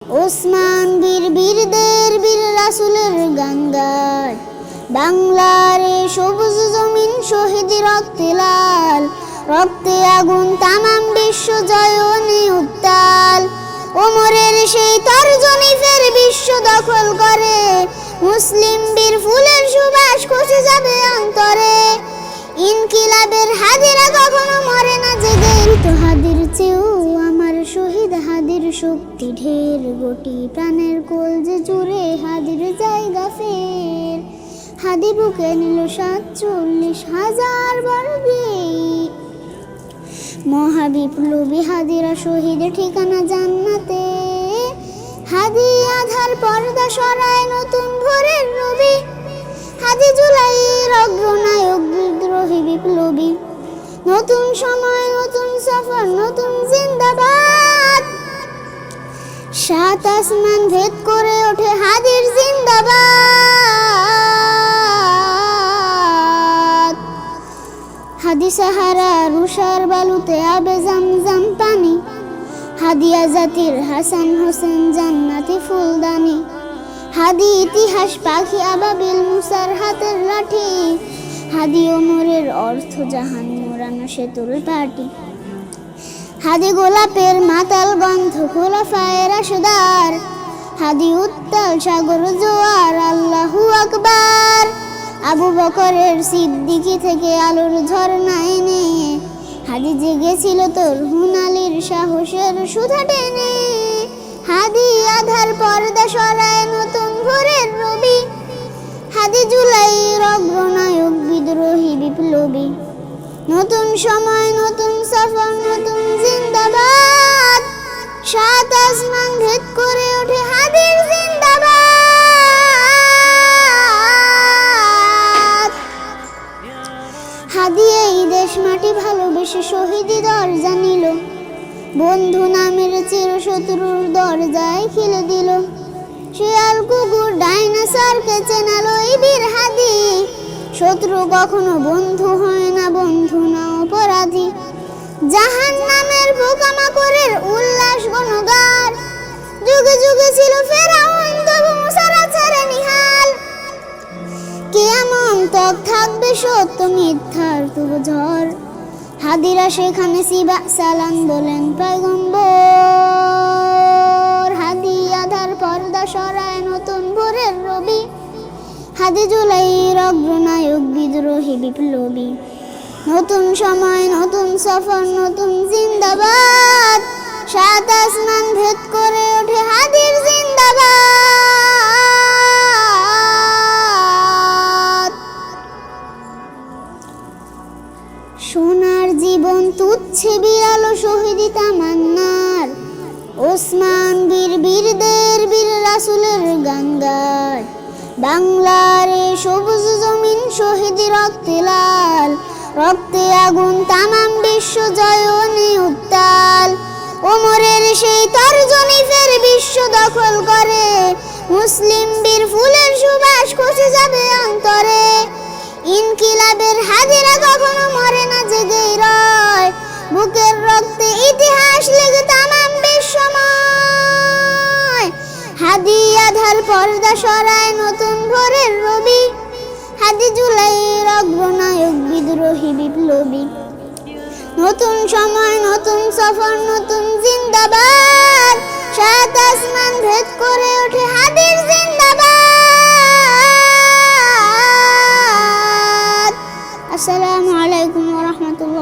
ওসমান বীর বীরদের বীর রাসূলের গান গায়। বাংলার এই সবুজ জমিন শহীদ রক্তে লাল, রক্তে আগুন তামাম বিশ্ব জয়নে উত্তাল। ওমরের সেই তর্জনী ফের বিশ্ব দখল করে, মুসলিম বীর ফুলের সুবাস খসে যাবে অন্তরে। ইনকিলাবের হাদিরা কখনো মরে না জেগে, তো হাদির চেয়েও আমার শহীদ হাদির শক্তি ঢের। গোটি প্রাণের কোল যে জুড়ে হাদির জায়গা ফের। হাদি বুকে নিল 47,000 বর্গে, মহাবিপ্লবী হাদিরা শহীদ ঠিকানা জান্নাতে। হাদি আধার পর্দা সরায় নতুন ভোরের রবি, হাদি জুলাইয়ের অগ্রনায়ক বিদ্রোহী বিপ্লবী। নতুন সময় নতুন সফর নতুন জিন্দাবাদ, 7 আসমান ভেদ করে ওঠে হাদির জিন্দাবাদ। হাদি সাহারা রুষার বালুতে আবে জামজাম পানি, হাদিয়া জাতির হাসান হোসেন জান্নাতি ফুলদানি। হাদি ইতিহাস পাখি আবাবিল মুসার হাতের লাঠি, হাদি ওমরের অর্থ জাহান মোরানো সেতুর পাটি। হাদি গোলাপের মাতাল গন্ধ খোলাফায়ে রাশেদার, হাদি উত্তাল সাগর জোয়ার আল্লাহু আকবার। আবু বকরের সিদ্দিকি থেকে আলোর ঝর্ণা এনে, হাদি জেগেছিল তোর হুনালির সাহসের সুধা টেনে। হাদি আধার পর্দা সরায় নতুন ভোরের রবি, হাদি জুলাইয়ের অগ্রনায়ক বিদ্রোহী বিপ্লবী। নতুন সময় নতুন সফর নতুন জিন্দাবাদ, 7 আসমান ভেদ করে ওঠে হাদির জিন্দাবাদ। হাদি এই দেশ মাটি ভালোবেসে শহীদি দরজা নিল, বন্ধু নামের চিরশত্রুর দরজায় খিলে দিল। শিয়াল কুকুর ডাইনোসরকে চেনালো এই বীর হাদি, শত্রু কখনো বন্ধু হয় না, বন্ধু না অপরাধী। জাহান্নামের পোকামাকড়ের উল্লাস গণগার, যুগে যুগে ছিল ফেরাউন তবু মুসার আচারে নিহাল। কিয়ামত তক থাকবে সত্য মিথ্যার তবু ঝড়, হাদিরা সেখানে সিবা সালাম বলেন পয়গম্বর। হাদি আধার পর্দা সরায় নতুন ভোরের রবি, হাদি জুলাইয়ের অগ্রনায়ক বিদ্রোহী বিপ্লবী। নতুন সময় নতুন সফর নতুন জিন্দাবাদ, 7 আসমান ভেদ করে ওঠে হাদির জিন্দাবাদ। সোনার জীবন তুচ্ছে বিরালো শহীদি তামান্নার, ওসমান বীর বীরদের বীর রাসূলের গান গায়। বাংলার এই সবুজ জমিন শহীদ রক্তে লাল, রক্তে আগুন তামাম বিশ্ব জয়নে উত্তাল। ওমরের সেই তর্জনী ফের বিশ্ব দখল করে, মুসলিম বীর ফুলের সুবাস খসে যাবে অন্তরে। ইনকিলাবের হাদিরা কখনো মরে না জেগেই রয়, বুকের রক্তে ইতিহাস লেগে তামাম বিশ্বময়। হাদি আধার পর্দা সরায় নতুন ভোরের রবি, হাদি জুলাইয়ের অগ্রনায়ক বিদ্রোহী বিপ্লবী। নতুন সময় নতুন সফর নতুন জিন্দাবাদ, 7 আসমান ভেদ করে ওঠে হাদির জিন্দাবাদ। আসসালামু আলাইকুম ওয়া রাহমাতুল্লাহ।